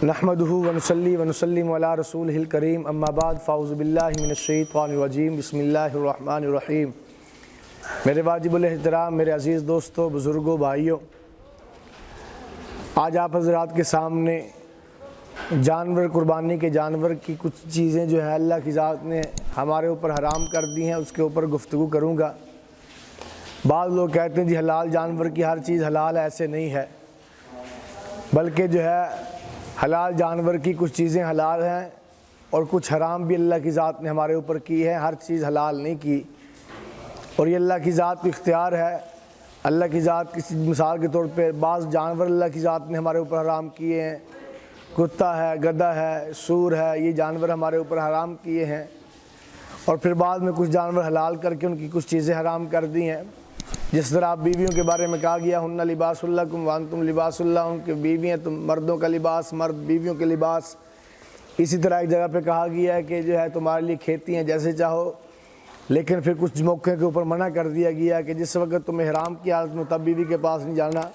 نحمدہ ونصلی ونسلم علی رسولہ الکریم اما بعد فاعوذ باللہ من الشیطان الرجیم بسم اللہ الرحمن الرحیم۔ میرے واجب الاحترام، میرے عزیز دوستوں، بزرگوں، بھائیوں، آج آپ حضرات کے سامنے جانور قربانی کے جانور کی کچھ چیزیں جو ہے اللہ کی ذات نے ہمارے اوپر حرام کر دی ہیں، اس کے اوپر گفتگو کروں گا۔ بعض لوگ کہتے ہیں جی حلال جانور کی ہر چیز حلال ہے، ایسے نہیں ہے، بلکہ جو ہے حلال جانور کی کچھ چیزیں حلال ہیں اور کچھ حرام بھی اللہ کی ذات نے ہمارے اوپر کی ہے، ہر چیز حلال نہیں کی، اور یہ اللہ کی ذات کا اختیار ہے۔ اللہ کی ذات کی مثال کے طور پہ بعض جانور اللہ کی ذات نے ہمارے اوپر حرام کیے ہیں، کتا ہے، گدھا ہے، سور ہے، یہ جانور ہمارے اوپر حرام کیے ہیں، اور پھر بعد میں کچھ جانور حلال کر کے ان کی کچھ چیزیں حرام کر دی ہیں۔ جس طرح بیویوں کے بارے میں کہا گیا ہن لباس لکم وانتم لباس اللہ، ان کی بیویاں تم مردوں کا لباس، مرد بیویوں کے لباس۔ اسی طرح ایک جگہ پہ کہا گیا ہے کہ جو ہے تمہارے لیے کھیتی ہیں جیسے چاہو، لیکن پھر کچھ موقع کے اوپر منع کر دیا گیا کہ جس وقت تم احرام کی حالت میں تب بیوی کے پاس نہیں جانا،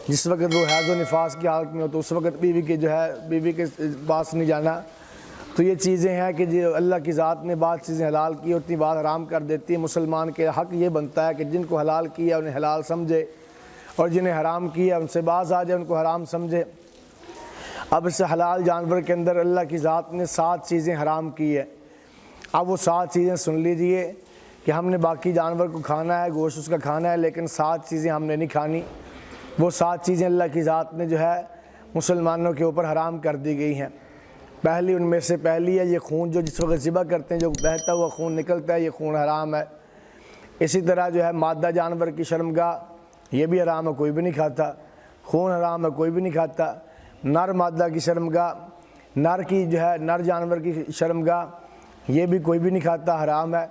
جس وقت وہ حیض و نفاس کی حالت میں ہو تو اس وقت بیوی کے پاس نہیں جانا۔ تو یہ چیزیں ہیں کہ جو اللہ کی ذات نے بعض چیزیں حلال کی ہوتی، بعض حرام کر دیتی ہے۔ مسلمان کے حق یہ بنتا ہے کہ جن کو حلال کیا انہیں حلال سمجھے، اور جنہیں حرام کیا ان سے باز آ جائے، ان کو حرام سمجھے۔ اب اس حلال جانور کے اندر اللہ کی ذات نے 7 چیزیں حرام کی ہے۔ اب وہ 7 چیزیں سن لیجئے کہ ہم نے باقی جانور کو کھانا ہے، گوشت اس کا کھانا ہے، لیکن 7 چیزیں ہم نے نہیں کھانی۔ وہ 7 چیزیں اللہ کی ذات نے جو ہے مسلمانوں کے اوپر حرام کر دی گئی ہیں۔ پہلی ان میں سے پہلی ہے یہ خون، جو جس وقت ذبح کرتے ہیں جو بہتا ہوا خون نکلتا ہے، یہ خون حرام ہے۔ اسی طرح جو ہے مادہ جانور کی شرمگاہ، یہ بھی حرام ہے، کوئی بھی نہیں کھاتا، خون حرام ہے، کوئی بھی نہیں کھاتا۔ نر مادہ کی شرمگاہ، نر کی جو ہے نر جانور کی شرمگاہ، یہ بھی کوئی بھی نہیں کھاتا، حرام ہے۔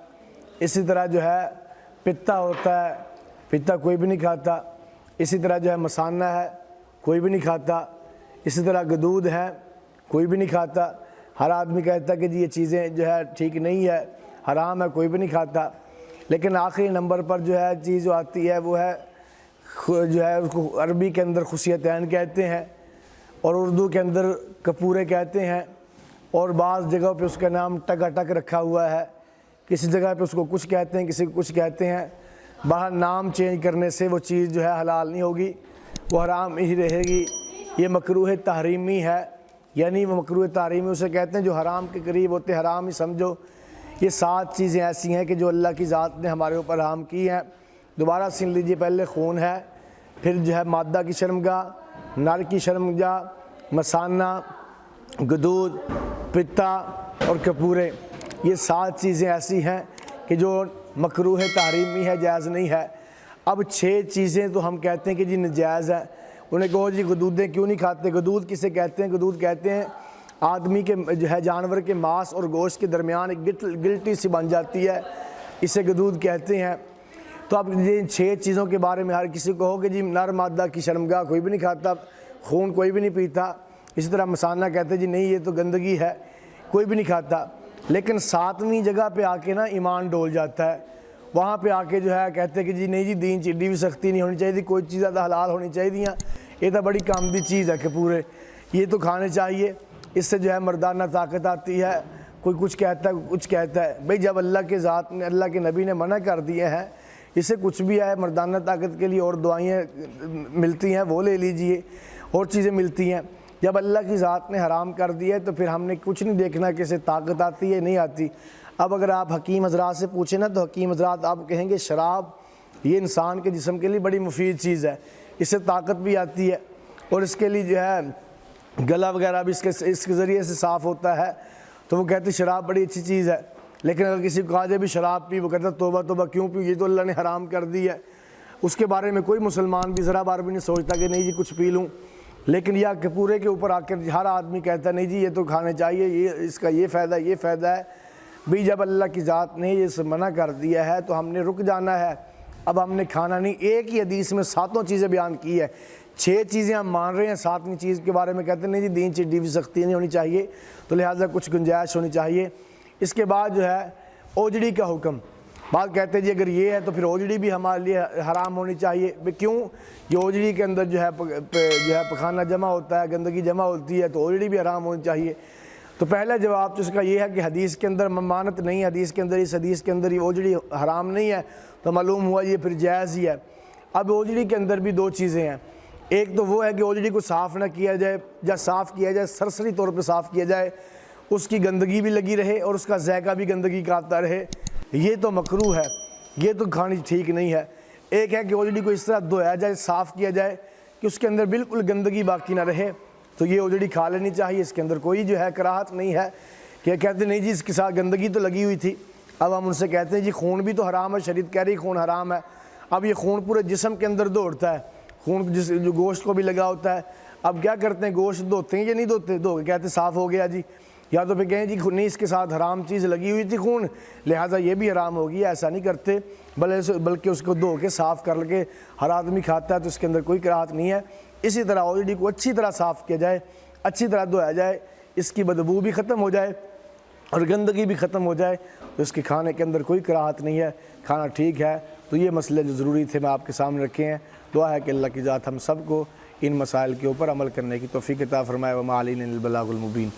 اسی طرح جو ہے پتا ہوتا ہے، پتا کوئی بھی نہیں کھاتا۔ اسی طرح جو ہے مسانہ ہے، کوئی بھی نہیں کھاتا۔ اسی طرح گدود ہے، کوئی بھی نہیں کھاتا۔ ہر آدمی کہتا کہ جی یہ چیزیں جو ہے ٹھیک نہیں ہے، حرام ہے، کوئی بھی نہیں کھاتا۔ لیکن آخری نمبر پر جو ہے چیز جو آتی ہے وہ ہے جو ہے اس کو عربی کے اندر خصیتین کہتے ہیں، اور اردو کے اندر کپورے کہتے ہیں، اور بعض جگہوں پہ اس کا نام ٹکا ٹک رکھا ہوا ہے۔ کسی جگہ پہ اس کو کچھ کہتے ہیں، کسی کو کچھ کہتے ہیں۔ باہر نام چینج کرنے سے وہ چیز جو ہے حلال نہیں ہوگی، وہ حرام ہی رہے گی۔ یہ مکروہ تحریمی ہے، یعنی وہ مکروہ تحریمی اسے کہتے ہیں جو حرام کے قریب ہوتے، حرام ہی سمجھو۔ یہ 7 چیزیں ایسی ہیں کہ جو اللہ کی ذات نے ہمارے اوپر حرام کی ہیں۔ دوبارہ سن لیجئے، پہلے خون ہے، پھر جو ہے مادہ کی شرمگاہ، نر کی شرمگاہ، مسانہ، گدود، پتا اور کپورے۔ یہ 7 چیزیں ایسی ہیں کہ جو مکروہ تحریمی ہے، جائز نہیں ہے۔ اب 6 چیزیں تو ہم کہتے ہیں کہ جی نجائز ہیں۔ انہیں کہو جی گدودیں کیوں نہیں کھاتے؟ گدود کسے کہتے ہیں؟ گدود کہتے ہیں آدمی کے جو ہے جانور کے ماس اور گوشت کے درمیان ایک گلٹی سی بن جاتی ہے، اسے گدود کہتے ہیں۔ تو اب ان 6 چیزوں کے بارے میں ہر کسی کو ہو کہ جی نر مادہ کی شرمگاہ کوئی بھی نہیں کھاتا، خون کوئی بھی نہیں پیتا۔ اسی طرح مسانہ کہتے ہیں جی نہیں یہ تو گندگی ہے، کوئی بھی نہیں کھاتا۔ لیکن 7ویں جگہ پہ آ کے نا ایمان ڈول جاتا ہے، وہاں پہ آ کے جو ہے کہتے ہیں کہ جی نہیں جی دین چڈی بھی سختی نہیں ہونی چاہیے، کوئی چیز زیادہ حلال ہونی چاہیے، یہ تو بڑی کامدی چیز ہے کہ پورے یہ تو کھانے چاہیے، اس سے جو ہے مردانہ طاقت آتی ہے۔ کوئی کچھ کہتا ہے، کچھ کہتا ہے۔ بھئی جب اللہ کے ذات نے، اللہ کے نبی نے منع کر دیے ہیں، اسے کچھ بھی ہے مردانہ طاقت کے لیے اور دعائیں ملتی ہیں وہ لے لیجئے، اور چیزیں ملتی ہیں۔ جب اللہ کی ذات نے حرام کر دیا ہے تو پھر ہم نے کچھ نہیں دیکھنا کہ اسے طاقت آتی ہے نہیں آتی۔ اب اگر آپ حکیم حضرات سے پوچھیں نا تو حکیم حضرات آپ کہیں گے شراب یہ انسان کے جسم کے لیے بڑی مفید چیز ہے، اس سے طاقت بھی آتی ہے، اور اس کے لیے جو ہے گلا وغیرہ بھی اس کے ذریعے سے صاف ہوتا ہے، تو وہ کہتے ہیں شراب بڑی اچھی چیز ہے۔ لیکن اگر کسی کو کہا جائے بھی شراب پی، وہ کہتا ہے توبہ توبہ کیوں پیوں، یہ تو اللہ نے حرام کر دی ہے۔ اس کے بارے میں کوئی مسلمان بھی ذرا بار بھی نہیں سوچتا کہ نہیں جی کچھ پی لوں۔ لیکن یا کپورے کے اوپر آ کر ہر آدمی کہتا ہے نہیں جی یہ تو کھانے چاہیے، یہ اس کا یہ فائدہ یہ فائدہ ہے۔ بھی جب اللہ کی ذات نے یہ منع کر دیا ہے تو ہم نے رک جانا ہے، اب ہم نے کھانا نہیں۔ ایک ہی حدیث میں 7 چیزیں بیان کی ہے، 6 چیزیں ہم مان رہے ہیں، 7ویں چیز کے بارے میں کہتے ہیں نہیں جی دین چڈی بھی سختی نہیں ہونی چاہیے، تو لہٰذا کچھ گنجائش ہونی چاہیے۔ اس کے بعد جو ہے اوجڑی کا حکم، بعض کہتے ہیں جی اگر یہ ہے تو پھر اوجڑی بھی ہمارے لیے حرام ہونی چاہیے. کیوں؟ یہ اوجڑی کے اندر جو ہے پخانہ جمع ہوتا ہے, گندگی جمع ہوتی ہے, تو اوجڑی بھی حرام ہونی چاہیے. تو پہلا جواب تو اس کا یہ ہے کہ حدیث کے اندر ممانت نہیں, حدیث کے اندر اس حدیث کے اندر یہ اوجڑی حرام نہیں ہے, تو معلوم ہوا یہ پھر جائز ہی ہے. اب اوجڑی کے اندر بھی دو چیزیں ہیں. ایک تو وہ ہے کہ اوجڑی کو صاف نہ کیا جائے, یا صاف کیا جائے سرسری طور پہ صاف کیا جائے, اس کی گندگی بھی لگی رہے اور اس کا ذائقہ بھی گندگی کا آتا رہے, یہ تو مکروہ ہے, یہ تو کھانی ٹھیک نہیں ہے. ایک ہے کہ اوجڑی کو اس طرح دھویا جائے, صاف کیا جائے کہ اس کے اندر بالکل گندگی باقی نہ رہے, تو یہ اوجڑی کھا لینی چاہیے. اس کے اندر کوئی جو ہے کراہت نہیں ہے کہ کہتے نہیں جی اس کے ساتھ گندگی تو لگی ہوئی تھی. اب ہم ان سے کہتے ہیں جی خون بھی تو حرام ہے, شریعت کہہ رہی خون حرام ہے. اب یہ خون پورے جسم کے اندر دوڑتا ہے, خون جو گوشت کو بھی لگا ہوتا ہے. اب کیا کرتے ہیں, گوشت دھوتے ہیں یا نہیں دھوتے, دھو کے کہتے ہیں صاف ہو گیا جی, یا تو پھر کہیں جی نہیں اس کے ساتھ حرام چیز لگی ہوئی تھی خون, لہٰذا یہ بھی حرام ہوگی. ایسا نہیں کرتے, بلکہ اس کو دھو کے صاف کر کے ہر آدمی کھاتا ہے, تو اس کے اندر کوئی کراہت نہیں ہے. اسی طرح اوجڑی کو اچھی طرح صاف کیا جائے, اچھی طرح دھویا جائے, اس کی بدبو بھی ختم ہو جائے اور گندگی بھی ختم ہو جائے, تو اس کے کھانے کے اندر کوئی کراہت نہیں ہے, کھانا ٹھیک ہے. تو یہ مسئلے جو ضروری تھے میں آپ کے سامنے رکھے ہیں. دعا ہے کہ اللہ کی ذات ہم سب کو ان مسائل کے اوپر عمل کرنے کی توفیق عطا فرمائے. وما علینا الا البلاغ المبین.